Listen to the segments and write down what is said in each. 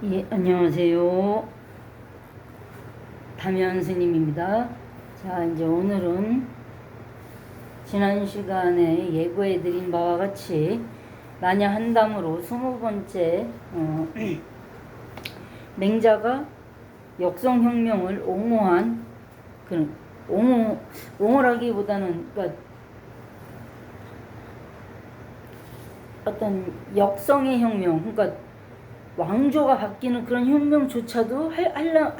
예, 안녕하세요. 담양 스님입니다. 자, 이제 오늘은 지난 시간에 예고해드린 바와 같이 나냐 한담으로 20번째 맹자가 역성혁명을 옹호한 옹호라기보다는 그러니까 어떤 역성의 혁명, 그러니까 왕조가 바뀌는 그런 혁명조차도 그러니까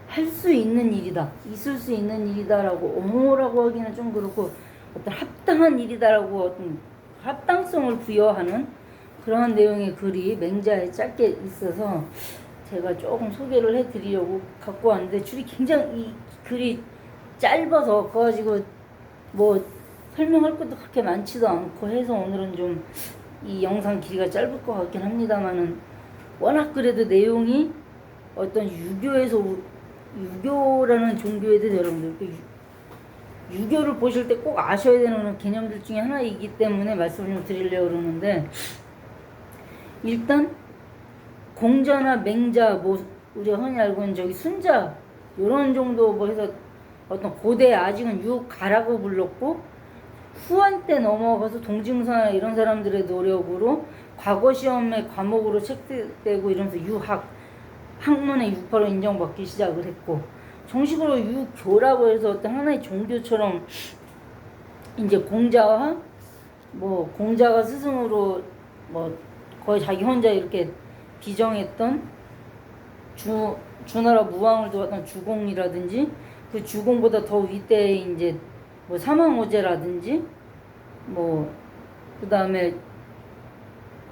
할 수 있는 일이다, 있을 수 있는 일이다라고 옹호라고 하기는 좀 그렇고 어떤 합당한 일이다라고 어떤 합당성을 부여하는 그런 내용의 글이 맹자에 짧게 있어서 제가 조금 소개를 해드리려고 갖고 왔는데 줄이 굉장히 이 글이 짧아서 그거 가지고 뭐 설명할 것도 그렇게 많지도 않고 해서 오늘은 좀 이 영상 길이가 짧을 것 같긴 합니다만은 워낙 그래도 내용이 어떤 유교라는 종교에 대해서 여러분들 유교를 보실 때 꼭 아셔야 되는 개념들 중에 하나이기 때문에 말씀을 좀 드리려고 그러는데, 일단 공자나 맹자, 뭐 우리가 흔히 알고 있는 저기 순자 요런 정도 뭐 해서 어떤 고대 아직은 유가라고 불렀고, 후한 때 넘어가서 동증사나 이런 사람들의 노력으로 과거 시험의 과목으로 채택되고 이러면서 학문의 유파로 인정받기 시작을 했고, 정식으로 유교라고 해서 어떤 하나의 종교처럼 이제 공자가 스승으로 뭐 거의 자기 혼자 이렇게 비정했던 주나라 무왕을 도왔던 주공이라든지, 그 주공보다 더 윗대에 이제 뭐 사망오제라든지, 뭐 그 다음에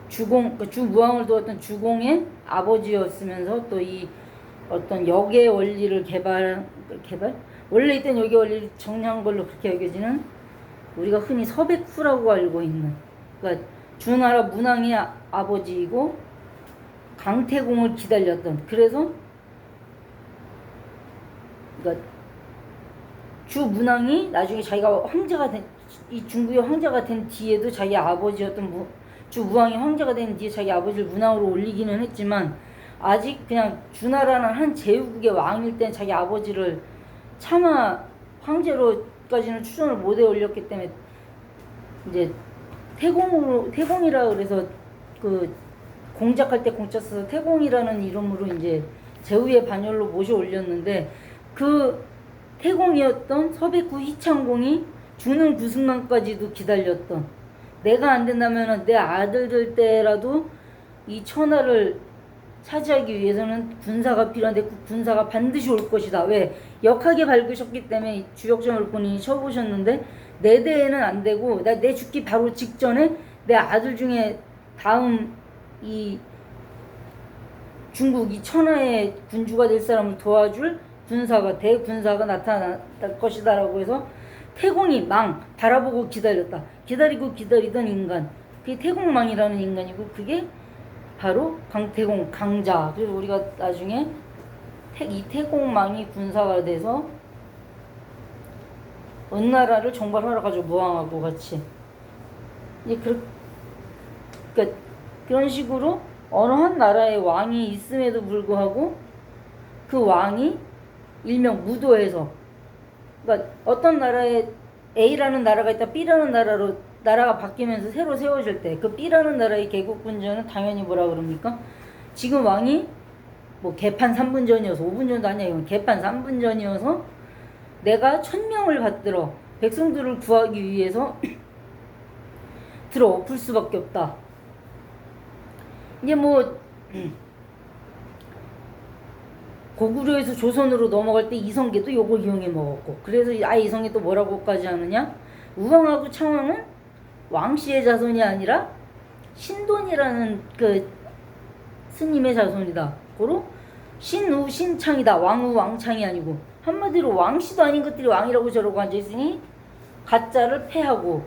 주무왕을 도왔던 주공의 아버지였으면서 또 이 어떤 역의 원리를 개발 원래 있던 역의 원리를 정리한 걸로 그렇게 여겨지는, 우리가 흔히 서백후라고 알고 있는, 그러니까 주나라 문왕의 아버지이고 강태공을 기다렸던, 그래서 그러니까 주문왕이 나중에 자기가 황제가 된, 이 중국의 황제가 된 뒤에도 자기 아버지였던 주무왕이 황제가 된 뒤에 자기 아버지를 문왕으로 올리기는 했지만, 아직 그냥 주나라는 한 제후국의 왕일 땐 자기 아버지를 차마 황제로까지는 추천을 못해 올렸기 때문에 이제 태공이라 그래서 그 공작할 때 공짜 써서 태공이라는 이름으로 이제 제후의 반열로 모셔 올렸는데, 그 태공이었던 서백구 희창공이 주는 구승만까지도 기다렸던, 내가 안 된다면 내 아들들 때라도 이 천하를 차지하기 위해서는 군사가 필요한데 그 군사가 반드시 올 것이다. 왜? 역하게 밝으셨기 때문에 주역점을 본인이 쳐보셨는데, 내 대에는 안 되고 내 죽기 바로 직전에 내 아들 중에 다음 이 중국 이 천하의 군주가 될 사람을 도와줄 대군사가 나타날 것이다라고 해서 태공이 바라보고 기다렸다. 기다리던 인간, 그게 태공망이라는 인간이고, 그게 바로 강태공, 강자. 그래서 우리가 나중에 이 태공망이 군사가 돼서 어느 나라를 정발하러 가지고 무왕하고 같이 이제 그러니까 그런 식으로 어느 한 나라의 왕이 있음에도 불구하고 그 왕이 일명 무도에서, 그러니까 어떤 나라에 A라는 나라가 있다 B라는 나라가 바뀌면서 새로 세워질 때 그 B라는 나라의 개국분전은 당연히 뭐라 그럽니까? 지금 왕이 뭐 개판 3분 전이어서 5분 전도 아니야, 이건 개판 3분 전이어서 내가 1000명을 받들어 백성들을 구하기 위해서 들어 엎을 수밖에 없다. 이제 뭐 고구려에서 조선으로 넘어갈 때 이성계도 요거 이용해 먹었고, 그래서 이성계 또 뭐라고까지 하느냐? 우왕하고 창왕은 왕씨의 자손이 아니라 신돈이라는 그 스님의 자손이다. 고로 신우 신창이다. 왕우 왕창이 아니고, 한마디로 왕씨도 아닌 것들이 왕이라고 저러고 앉아있으니 가짜를 패하고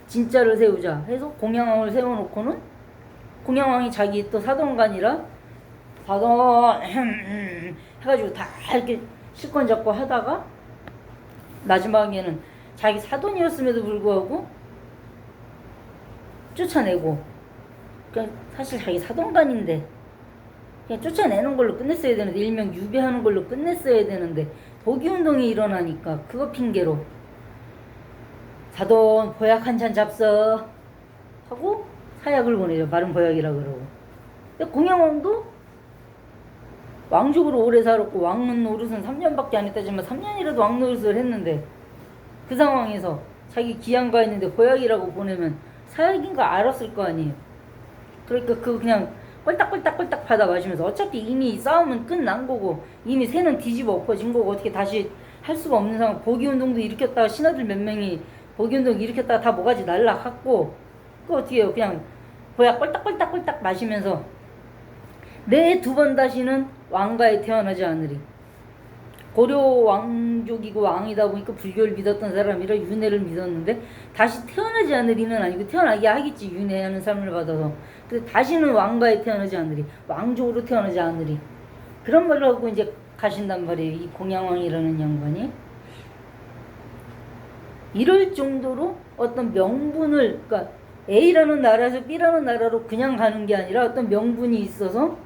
진짜를 세우자 해서 공양왕을 세워놓고는, 공양왕이 자기 또 사돈간이라 사돈 해가지고 다 이렇게 실권 잡고 하다가 마지막에는 자기 사돈이었음에도 불구하고 쫓아내고, 그러니까 사실 자기 사돈간인데 그냥 쫓아내는 걸로 끝냈어야 되는데, 일명 유배하는 걸로 끝냈어야 되는데 복위운동이 일어나니까 그거 핑계로 사돈 보약 한 잔 잡서 하고 사약을 보내죠. 바른 보약이라 그러고. 근데 공양왕도 왕족으로 오래 살았고 왕 노릇은 3년밖에 안 했다지만 3년이라도 왕 노릇을 했는데, 그 상황에서 자기 기양가 있는데 보약이라고 보내면 사약인 거 알았을 거 아니에요. 그러니까 그거 그냥 꼴딱꼴딱꼴딱 받아 마시면서, 어차피 이미 싸움은 끝난 거고 이미 새는 뒤집어 엎어진 거고 어떻게 다시 할 수가 없는 상황. 복위운동도 일으켰다가 신하들 몇 명이 복위운동 일으켰다가 다 뭐가지 날라갔고, 그거 어떻게 해요. 그냥 보약 꼴딱꼴딱꼴딱 마시면서 내 두 번 다시는 왕가에 태어나지 않으리. 고려 왕족이고 왕이다 보니까 불교를 믿었던 사람이라 윤회를 믿었는데, 다시 태어나지 않으리는 아니고 태어나게 하겠지, 윤회하는 삶을 받아서. 근데 다시는 왕가에 태어나지 않으리, 왕족으로 태어나지 않으리, 그런 말을 하고 이제 가신단 말이에요, 이 공양왕이라는 양반이. 이럴 정도로 어떤 명분을, 그러니까 A라는 나라에서 B라는 나라로 그냥 가는 게 아니라 어떤 명분이 있어서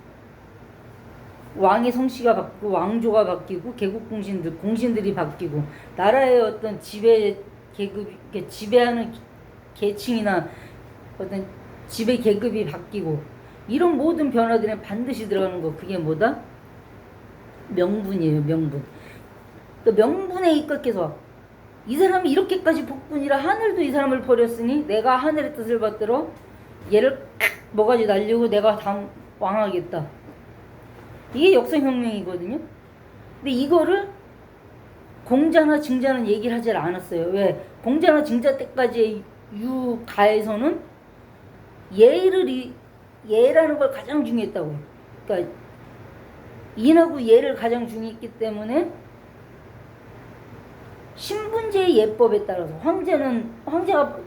왕의 성씨가 바뀌고 왕조가 바뀌고 개국 공신들이 바뀌고 나라의 어떤 지배 계급, 지배하는 계층이나 어떤 지배 계급이 바뀌고, 이런 모든 변화들은 반드시 들어가는 거, 그게 뭐다? 명분이에요. 명분. 그 명분에 입각해서 이 사람이 이렇게까지 복분이라 하늘도 이 사람을 버렸으니 내가 하늘의 뜻을 받들어 얘를 뭐가지 날리고 내가 다음 왕하겠다. 이게 역사혁명이거든요. 근데 이거를 공자나 증자는 얘기를 하질 않았어요. 왜? 공자나 증자 때까지의 유가에서는 예라는 걸 가장 중요했다고. 그러니까 인하고 예를 가장 중요했기 때문에 신분제의 예법에 따라서 황제가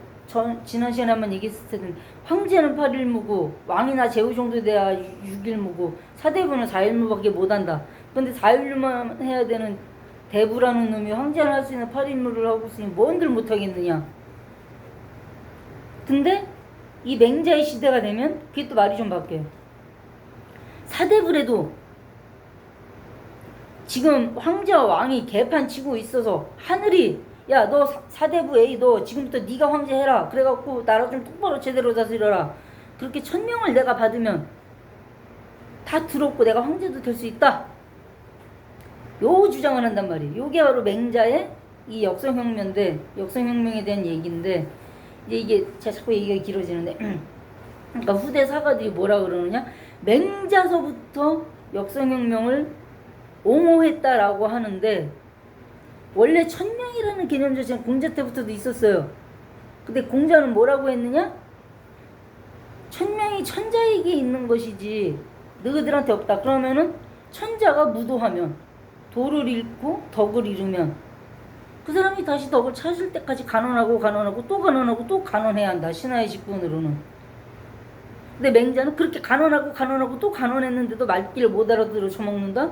지난 시간에 한번 얘기했을 텐데, 황제는 8일무고 왕이나 제후 정도 돼야 6일무고 사대부는 4일무밖에 못한다. 근데 4일무만 해야 되는 대부라는 놈이 황제를 할 수 있는 8일무를 하고 있으니 뭔들 못하겠느냐. 근데 이 맹자의 시대가 되면 그게 또 말이 좀 바뀌어요. 사대부래도 지금 황제와 왕이 개판 치고 있어서 하늘이 야 너 사대부 A 너 지금부터 네가 황제 해라, 그래갖고 나라 좀 똑바로 제대로 다스려라, 그렇게 천명을 내가 받으면 다 들었고 내가 황제도 될 수 있다, 요 주장을 한단 말이에요. 요게 바로 맹자의 이 역성혁명에 대한 얘기인데, 이제 이게 제가 자꾸 얘기가 길어지는데 그러니까 후대 사가들이 뭐라 그러느냐, 맹자서부터 역성혁명을 옹호했다라고 하는데, 원래 천명이라는 개념 자체는 공자 때부터도 있었어요. 근데 공자는 뭐라고 했느냐? 천명이 천자에게 있는 것이지 너희들한테 없다. 그러면은 천자가 무도하면, 도를 잃고 덕을 잃으면 그 사람이 다시 덕을 찾을 때까지 간언하고 또 간언하고 또 간언해야 한다, 신하의 직분으로는. 근데 맹자는 그렇게 간언하고 또 간언했는데도 말귀를 못 알아들어 처먹는다?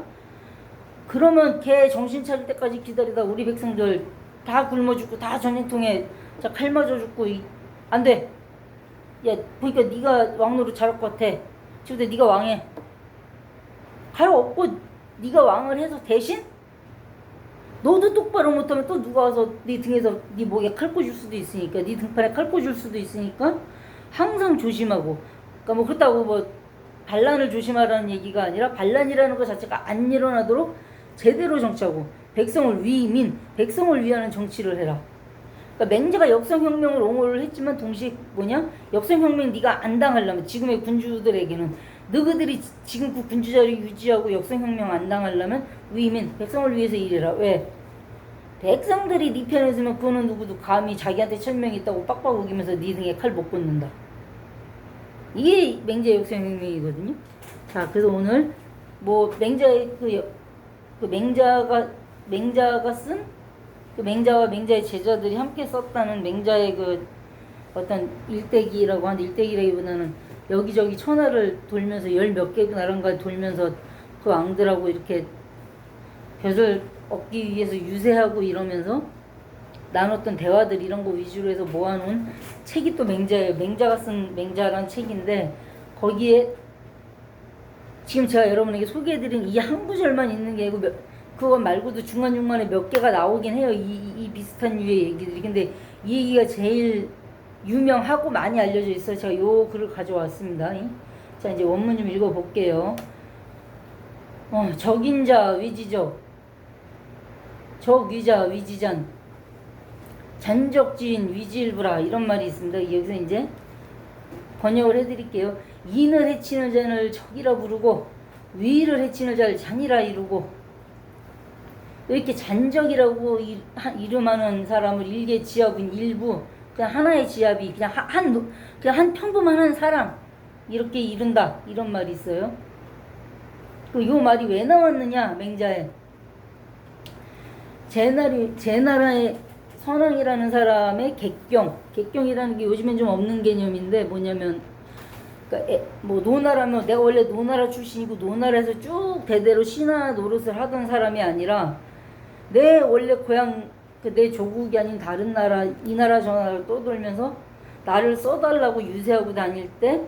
그러면 걔 정신 차릴 때까지 기다리다 우리 백성들 다 굶어 죽고 다 전쟁통에 칼 맞아 죽고 안 돼. 야 보니까 네가 왕노릇 잘할 것 같아. 지금부터 네가 왕해. 갈 없고 네가 왕을 해서 대신 너도 똑바로 못하면 또 누가 와서 네 등에서 네 목에 칼 꽂을 수도 있으니까, 네 등판에 칼 꽂을 수도 있으니까 항상 조심하고. 그러니까 뭐 그렇다고 뭐 반란을 조심하라는 얘기가 아니라, 반란이라는 것 자체가 안 일어나도록 제대로 정치하고 백성을 위하는 정치를 해라. 그러니까 맹자가 역성혁명을 옹호를 했지만 동시에 뭐냐, 역성혁명 네가 안 당하려면, 지금의 군주들에게는 너희들이 지금 그 군주자를 유지하고 역성혁명 안 당하려면 백성을 위해서 일해라. 왜? 백성들이 네 편에 서면 그거는 누구도 감히 자기한테 천명이 있다고 빡빡 우기면서 네 등에 칼 못 꽂는다. 이게 맹자의 역성혁명이거든요. 자, 그래서 오늘 뭐 맹자의 맹자가 쓴 맹자와 맹자의 제자들이 함께 썼다는 맹자의 그 어떤 일대기라고 하는데, 일대기라기보다는 여기저기 천하를 돌면서 열 몇 개 나라가 돌면서 그 왕들하고 이렇게 벼슬 얻기 위해서 유세하고 이러면서 나눴던 대화들, 이런 거 위주로 해서 모아놓은 책이 또 맹자예요. 맹자가 쓴 맹자라는 책인데, 거기에 지금 제가 여러분에게 소개해드린 이 한 구절만 있는 게 아니고 그거 말고도 중간중간에 몇 개가 나오긴 해요. 이 비슷한 류의 얘기들이. 근데 이 얘기가 제일 유명하고 많이 알려져 있어요. 제가 요 글을 가져왔습니다. 자, 이제 원문 좀 읽어볼게요. 적인자 위지적, 적위자 위지잔, 잔적지인 위지일부라, 이런 말이 있습니다. 여기서 이제 번역을 해드릴게요. 인을 해치는 자를 적이라 부르고 위를 해치는 자를 잔이라 이루고, 이렇게 잔적이라고 이름하는 사람을 일개 지압인 일부, 그냥 하나의 지압이 그냥 한 평범한 사람 이렇게 이른다, 이런 말이 있어요. 요 말이 왜 나왔느냐, 맹자에. 제 나라의 선왕이라는 사람의 객경이라는 게 요즘엔 좀 없는 개념인데, 뭐냐면, 그러니까 뭐 노나라면 내가 원래 노나라 출신이고 노나라에서 쭉 대대로 신하 노릇을 하던 사람이 아니라, 내 원래 고향, 내 조국이 아닌 다른 나라, 이 나라 저 나라를 떠돌면서 나를 써달라고 유세하고 다닐 때,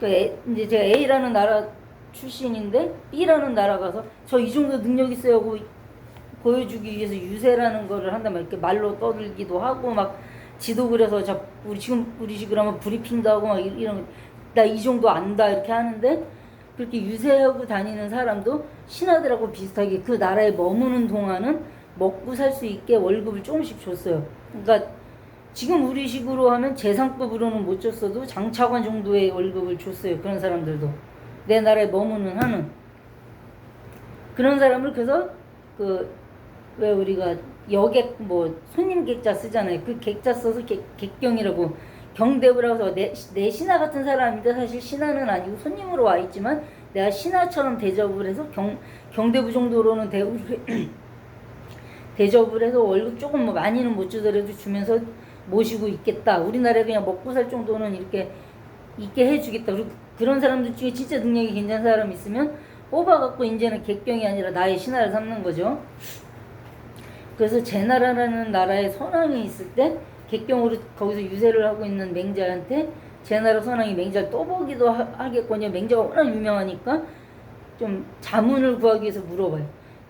그러니까 이제 제가 A라는 나라 출신인데 B라는 나라 가서 저 이 정도 능력 있어요 하고 보여주기 위해서 유세라는 거를 한단 말이에요. 이렇게 말로 떠들기도 하고 막 지도 그려서 우리 지금 그러면 브리핑도 하고 막 이런, 나 이 정도 안다 이렇게 하는데, 그렇게 유세하고 다니는 사람도 신하들하고 비슷하게 그 나라에 머무는 동안은 먹고 살 수 있게 월급을 조금씩 줬어요. 그러니까 지금 우리식으로 하면 재상급으로는 못 줬어도 장차관 정도의 월급을 줬어요. 그런 사람들도 내 나라에 머무는 하는 그런 사람을. 그래서 왜 우리가 여객 뭐 손님 객자 쓰잖아요. 그 객자 써서 객경이라고 경대부라고 해서 내 신하 같은 사람인데 사실 신하는 아니고 손님으로 와 있지만 내가 신하처럼 대접을 해서 경대부 정도로는 대접을 해서 월급 조금 뭐 많이는 못 주더라도 주면서 모시고 있겠다. 우리나라에 그냥 먹고 살 정도는 이렇게 있게 해주겠다. 그리고 그런 사람들 중에 진짜 능력이 괜찮은 사람 있으면 뽑아갖고 이제는 객경이 아니라 나의 신하를 삼는 거죠. 그래서 제나라라는 나라의 선왕이 있을 때 객경으로 거기서 유세를 하고 있는 맹자한테 제나라 선왕이 맹자를 떠보기도 하겠거든요. 맹자가 워낙 유명하니까 좀 자문을 구하기 위해서 물어봐요.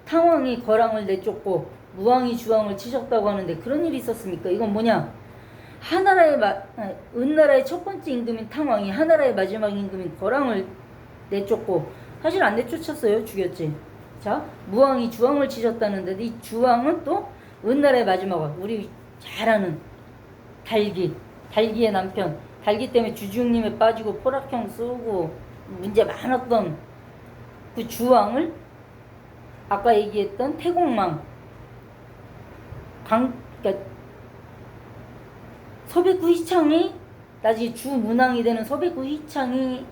탕왕이 거랑을 내쫓고 무왕이 주왕을 치셨다고 하는데 그런 일이 있었습니까? 이건 뭐냐? 은나라의 첫 번째 임금인 탕왕이 하나라의 마지막 임금인 거랑을 내쫓고, 사실 안 내쫓았어요. 죽였지. 자, 무왕이 주왕을 치셨다는데 이 주왕은 또 은나라의 마지막 왕, 우리 잘 아는 달기의 남편, 달기 때문에 주중림에 빠지고 포락형 쓰고 문제 많았던 그 주왕을 아까 얘기했던 태공망, 그러니까 서백구 희창이 나중에 주문왕이 되는 서백구 희창이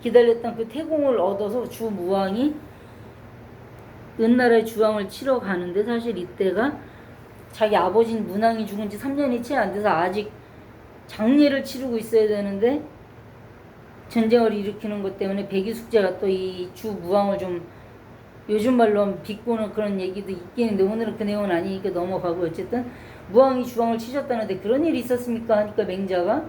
기다렸던 그 태공을 얻어서 주무왕이 은나라의 주왕을 치러 가는데, 사실 이때가 자기 아버지인 문왕이 죽은 지 3년이 채 안 돼서 아직 장례를 치르고 있어야 되는데 전쟁을 일으키는 것 때문에 백이숙제가 또 이 주무왕을 좀 요즘 말로 비꼬는 그런 얘기도 있긴 한데 오늘은 그 내용은 아니니까 넘어가고, 어쨌든 무왕이 주왕을 치셨다는데 그런 일이 있었습니까? 하니까 맹자가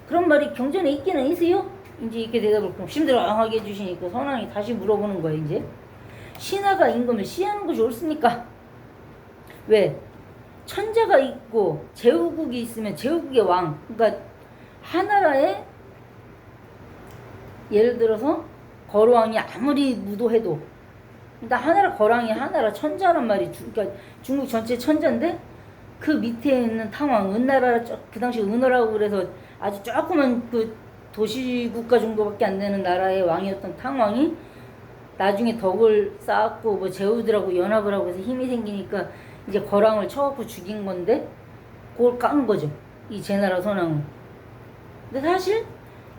그런 말이 경전에 있기는 있어요? 이제 이렇게 대답을 심드렁하게 해주시니까 선왕이 다시 물어보는 거예요. 이제 신하가 임금을 시하는 것이 옳습니까? 왜? 천자가 있고 제후국이 있으면 제후국의 왕, 그러니까 하나라에 예를 들어서 거로왕이 아무리 무도해도, 그러니까 하나라 거랑이 하나라 천자란 말이, 그러니까 중국 전체 천자인데 그 밑에 있는 탕왕, 은나라, 그 당시 은어라고 그래서 아주 조그만 그 도시국가 정도밖에 안 되는 나라의 왕이었던 탕왕이 나중에 덕을 쌓았고 뭐 제후들하고 연합을 하고 해서 힘이 생기니까 이제 거랑을 쳐갖고 죽인 건데 그걸 깐 거죠, 이 제나라 선왕은. 근데 사실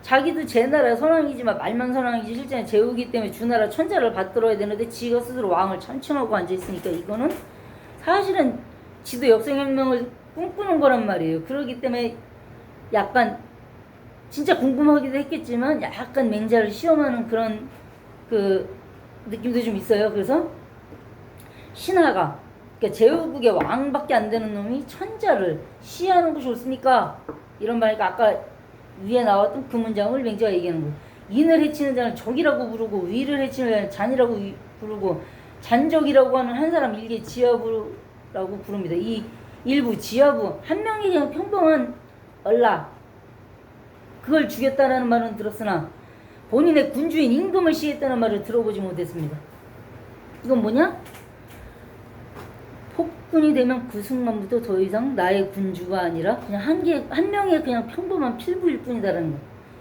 자기도 제나라 선왕이지만 말만 선왕이지 실제는 제후기 때문에 주나라 천자를 받들어야 되는데 지가 스스로 왕을 천청하고 앉아있으니까 이거는 사실은 지도 역사혁명을 꿈꾸는 거란 말이에요. 그러기 때문에 약간 진짜 궁금하기도 했겠지만 약간 맹자를 시험하는 그런 그 느낌도 좀 있어요. 그래서 신하가, 그러니까 제후국의 왕밖에 안 되는 놈이 천자를 시하는 것이 옳습니까? 이런 말이니까 아까 위에 나왔던 그 문장을 맹자가 얘기하는 거예요. 인을 해치는 자는 적이라고 부르고 위를 해치는 자는 잔이라고 부르고 잔적이라고 하는 한 사람 일개 지하부라고 부릅니다. 이 일부 지하부 한 명이 그냥 평범한 얼라 그걸 죽였다라는 말은 들었으나 본인의 군주인 임금을 시했다는 말을 들어보지 못했습니다. 이건 뭐냐? 폭군이 되면 그 순간부터 더 이상 나의 군주가 아니라 그냥 한 명의 그냥 평범한 필부일 뿐이다라는 거.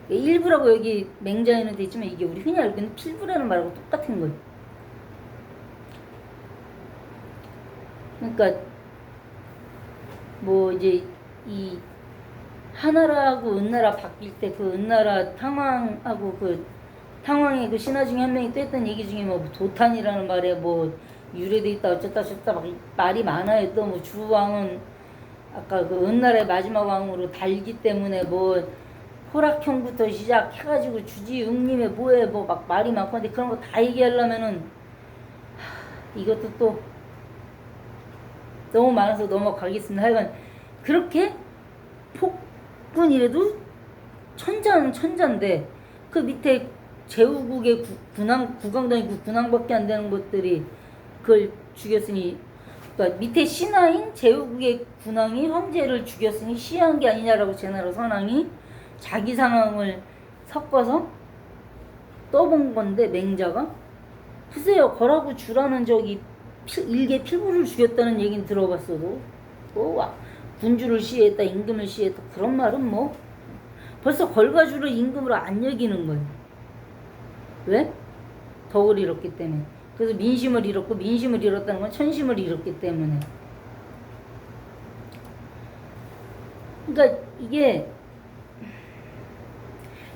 일부라고 여기 맹자에는 돼 있지만 이게 우리 흔히 알고 있는 필부라는 말하고 똑같은 거예요. 그러니까 뭐 이제 이 하나라하고 은나라 바뀔 때 그 은나라 탕왕하고 그 탕왕의 그 신하 중에 한 명이 또 했던 얘기 중에 뭐 도탄이라는 말에 뭐 유래돼 있다 어쩌다 저쩌다 막 말이 많아요. 또 뭐 주왕은 아까 그 은나라의 마지막 왕으로 달기 때문에 뭐 호락형부터 시작해가지고 주지응님의 뭐에 뭐 막 말이 많고 근데 그런 거 다 얘기하려면은 이것도 또 너무 많아서 넘어가겠습니다. 하여간 그렇게 폭군이라도 천자는 천자인데 그 밑에 제후국의 구강당이 군왕밖에 안 되는 것들이 그걸 죽였으니 그러니까 밑에 신하인 제후국의 군왕이 황제를 죽였으니 시한 게 아니냐라고 제나라 선왕이 자기 상황을 섞어서 떠본 건데 맹자가 글쎄요 거라고 주라는 적이 일개 필부를 죽였다는 얘기는 들어봤어도 뭐 군주를 시해했다 임금을 시해했다 그런 말은 뭐 벌써 걸가주를 임금으로 안 여기는 거예요. 왜? 덕을 잃었기 때문에. 그래서 민심을 잃었고 민심을 잃었다는 건 천심을 잃었기 때문에. 그러니까 이게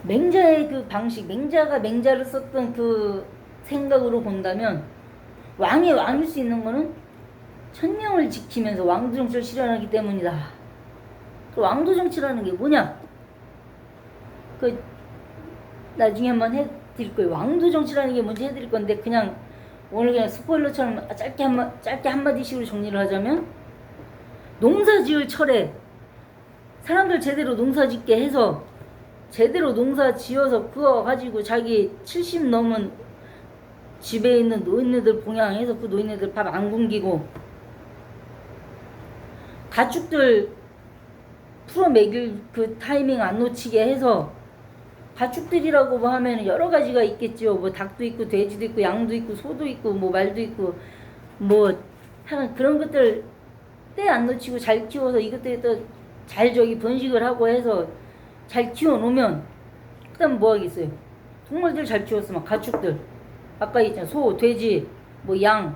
맹자의 그 방식, 맹자가 맹자를 썼던 그 생각으로 본다면 왕이 왕일 수 있는 거는 천명을 지키면서 왕도 정치를 실현하기 때문이다. 그 왕도 정치라는 게 뭐냐? 그 나중에 한번 해드릴 거예요. 왕도 정치라는 게 뭔지 해드릴 건데 그냥 오늘 그냥 스포일러처럼 짧게 한마디씩으로 정리를 하자면 농사 지을 철에 사람들 제대로 농사 짓게 해서 제대로 농사 지어서 그거 가지고 자기 70 넘은 집에 있는 노인네들 봉양해서 그 노인네들 밥 안 굶기고 가축들 풀어 먹일 그 타이밍 안 놓치게 해서 가축들이라고 뭐 하면 여러 가지가 있겠죠. 뭐 닭도 있고 돼지도 있고 양도 있고 소도 있고 뭐 말도 있고 뭐 하여간 그런 것들 때 안 놓치고 잘 키워서 이것들이 또 잘 저기 번식을 하고 해서 잘 키워놓으면 그 다음 뭐 하겠어요. 동물들 잘 키웠으면 가축들 아까 있잖아 소, 돼지, 뭐 양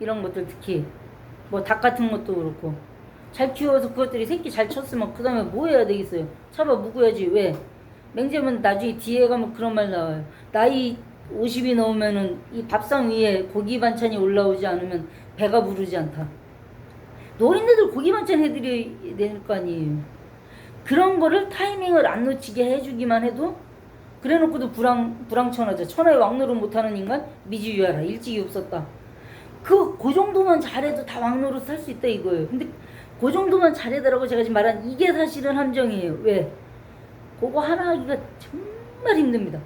이런 것들 특히 뭐 닭 같은 것도 그렇고 잘 키워서 그것들이 새끼 잘 쳤으면 그 다음에 뭐 해야 되겠어요. 잡아 묵어야지. 왜? 맹자면 나중에 뒤에 가면 그런 말 나와요. 나이 50이 넘으면은 이 밥상 위에 고기 반찬이 올라오지 않으면 배가 부르지 않다. 노인네들 고기 반찬 해드려야 될 거 아니에요. 그런 거를 타이밍을 안 놓치게 해주기만 해도 그래놓고도 불황천하죠. 천하의 왕노릇 못하는 인간 미지유하라. 일찍이 없었다. 그 정도만 잘해도 다 왕노릇 할 수 있다 이거예요. 근데 그 정도만 잘해달라고 제가 지금 말한 이게 사실은 함정이에요. 왜? 그거 하나 하기가 정말 힘듭니다.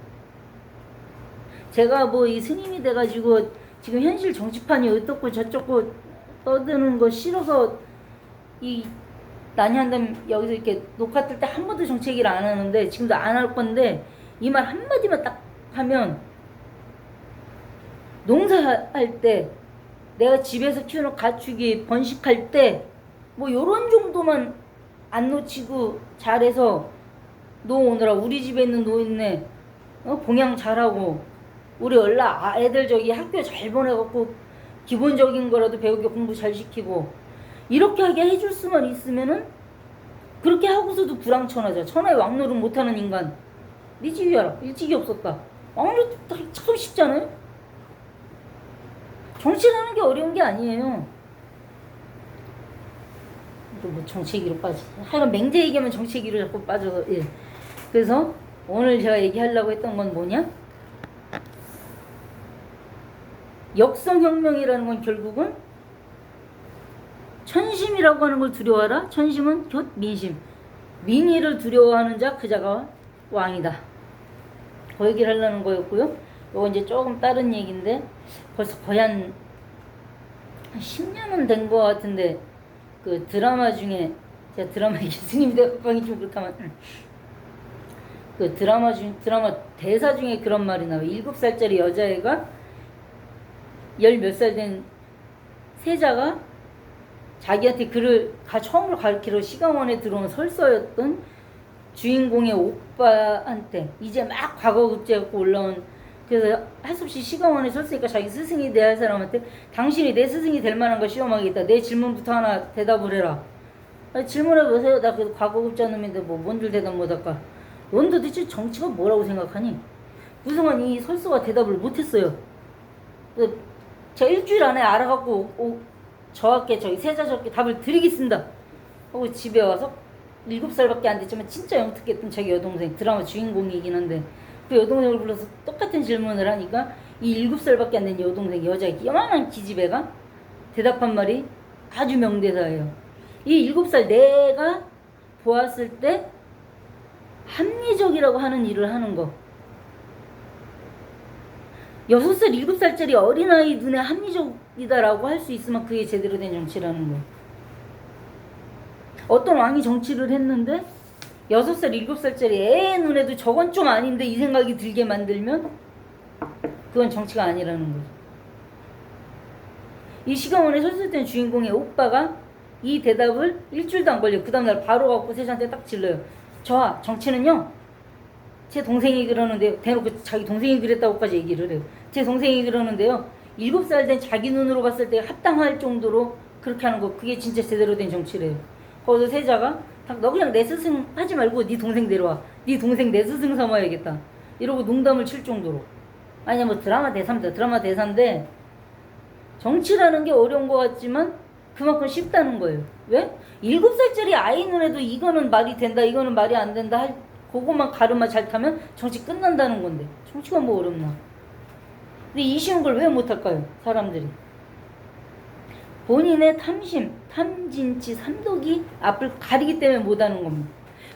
제가 뭐 이 스님이 돼가지고 지금 현실 정치판이 어떻고 저쩌고 떠드는 거 싫어서 이 난이한다면 여기서 이렇게 녹화 뜰 때 한 번도 정치 얘기를 안 하는데 지금도 안 할 건데 이 말 한마디만 딱 하면 농사할 때 내가 집에서 키우는 가축이 번식할 때 뭐 요런 정도만 안 놓치고 잘해서 놓으느라 우리 집에 있는 노인네 봉양 잘하고 우리 얼라 애들 저기 학교 잘 보내갖고 기본적인 거라도 배우게 공부 잘 시키고 이렇게 하게 해줄 수만 있으면은 그렇게 하고서도 불황천하자. 천하의 왕노릇 못하는 인간 미지유하라. 일찍이 없었다. 왕노릇 참 쉽잖아요. 정치라는 게 어려운 게 아니에요. 또 뭐 정치 얘기로 빠지지. 하여간 맹자 얘기하면 정치 얘기로 자꾸 빠져서 예. 그래서 오늘 제가 얘기하려고 했던 건 뭐냐? 역성혁명이라는 건 결국은 천심이라고 하는 걸 두려워하라. 천심은 곧 민심. 민의를 두려워하는 자 그 자가 왕이다. 그 얘기를 하려는 거였고요. 요거 이제 조금 다른 얘기인데 벌써 거의 한 10년은 된 거 같은데 그 드라마 중에 제가 드라마 교수님이 되방이 좀 그렇다만 그 드라마 대사 중에 그런 말이 나와요. 7살짜리 여자애가 10몇 살 된 세자가 자기한테 글을 처음으로 가르치러 시강원에 들어온 설서였던 주인공의 오빠한테 이제 막 과거급제 갖고 올라온, 그래서 할 수 없이 시강원에 섰으니까 자기 스승이 돼야 할 사람한테 당신이 내 스승이 될 만한 걸 시험하겠다. 내 질문부터 하나 대답을 해라. 아니, 질문해 보세요. 나 그 과거급자 놈인데 뭐 뭔 줄 대답 못할까. 넌 도대체 정치가 뭐라고 생각하니? 구성원 이 설서가 대답을 못했어요. 제가 일주일 안에 알아갖고 저학계 저기 세자적게 답을 드리겠습니다 하고 집에 와서 7살밖에 안 됐지만 진짜 영특했던 자기 여동생, 드라마 주인공이긴 한데 그 여동생을 불러서 똑같은 질문을 하니까 이 7살밖에 안 된 여동생 여자 요만한 기집애가 대답한 말이 아주 명대사예요. 이 7살 내가 보았을 때 합리적이라고 하는 일을 하는 거, 6살, 7살짜리 어린아이 눈에 합리적이다라고 할 수 있으면 그게 제대로 된 정치라는 거. 어떤 왕이 정치를 했는데 6살, 7살짜리 애 눈에도 저건 좀 아닌데 이 생각이 들게 만들면 그건 정치가 아니라는 거죠. 이 시강원에 섰을 때 주인공의 오빠가 이 대답을 일주일도 안 걸려. 그 다음날 바로 갖고 세자한테 딱 질러요. 저하 정치는요, 제 동생이 그러는데요. 대놓고 자기 동생이 그랬다고까지 얘기를 해요. 제 동생이 그러는데요. 7살 된 자기 눈으로 봤을 때 합당할 정도로 그렇게 하는 거, 그게 진짜 제대로 된 정치래요. 거기서 세자가 너 그냥 내 스승 하지 말고 네 동생 데려와. 네 동생 내 스승 삼아야겠다. 이러고 농담을 칠 정도로. 아니 뭐 드라마 대사입니다. 드라마 대사인데 정치라는 게 어려운 것 같지만 그만큼 쉽다는 거예요. 왜? 7살짜리 아이 눈에도 이거는 말이 된다, 이거는 말이 안 된다 할 그것만 가르마 잘 타면 정치 끝난다는 건데 정치가 뭐 어렵나. 근데 이 쉬운 걸 왜 못할까요? 사람들이 본인의 탐진치, 삼독이 앞을 가리기 때문에 못하는 겁니다.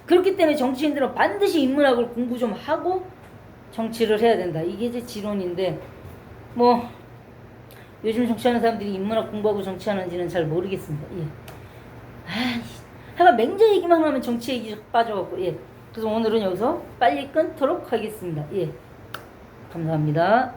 그렇기 때문에 정치인들은 반드시 인문학을 공부 좀 하고 정치를 해야 된다. 이게 이제 지론인데 뭐 요즘 정치하는 사람들이 인문학 공부하고 정치하는지는 잘 모르겠습니다. 예. 하여간 맹자 얘기만 하면 정치 얘기 빠져갖고 예. 그래서 오늘은 여기서 빨리 끊도록 하겠습니다. 예. 감사합니다.